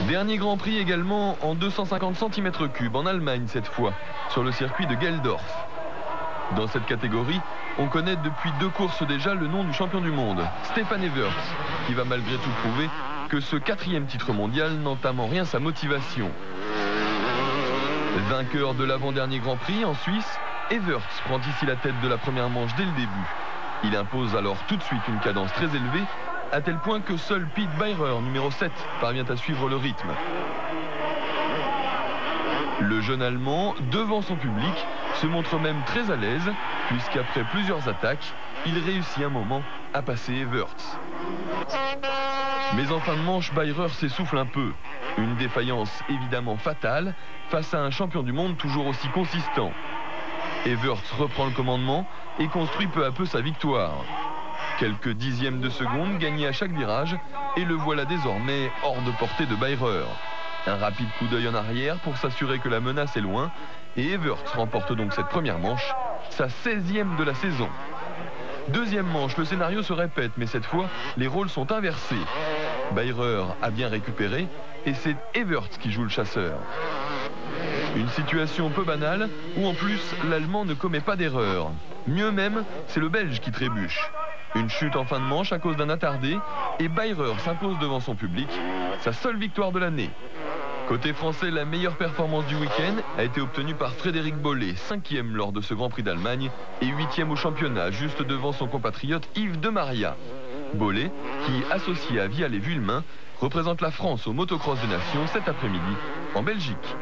Dernier Grand Prix également en 250 cm3 en Allemagne cette fois, sur le circuit de Geldorf. Dans cette catégorie, on connaît depuis 2 courses déjà le nom du champion du monde, Stefan Everts, qui va malgré tout prouver que ce 4e titre mondial n'entame en rien sa motivation. Vainqueur de l'avant-dernier Grand Prix en Suisse, Everts prend ici la tête de la première manche dès le début. Il impose alors tout de suite une cadence très élevée, à tel point que seul Pete Beirer, numéro 7, parvient à suivre le rythme. Le jeune Allemand, devant son public, se montre même très à l'aise, puisqu'après plusieurs attaques, il réussit un moment à passer Everts. Mais en fin de manche, Beirer s'essouffle un peu. Une défaillance évidemment fatale face à un champion du monde toujours aussi consistant. Everts reprend le commandement et construit peu à peu sa victoire. Quelques dixièmes de seconde gagnés à chaque virage et le voilà désormais hors de portée de Beirer. Un rapide coup d'œil en arrière pour s'assurer que la menace est loin et Everts remporte donc cette première manche, sa 16e de la saison. Deuxième manche, le scénario se répète, mais cette fois, les rôles sont inversés. Beirer a bien récupéré et c'est Everts qui joue le chasseur. Une situation peu banale où en plus l'Allemand ne commet pas d'erreur. Mieux même, c'est le Belge qui trébuche. Une chute en fin de manche à cause d'un attardé et Beirer s'impose devant son public, sa seule victoire de l'année. Côté français, la meilleure performance du week-end a été obtenue par Frédéric Bollé, 5e lors de ce Grand Prix d'Allemagne et 8e au championnat, juste devant son compatriote Yves Demaria. Bollé, qui, associé à Vialet Vuillemin, représente la France au motocross des nations cet après-midi en Belgique.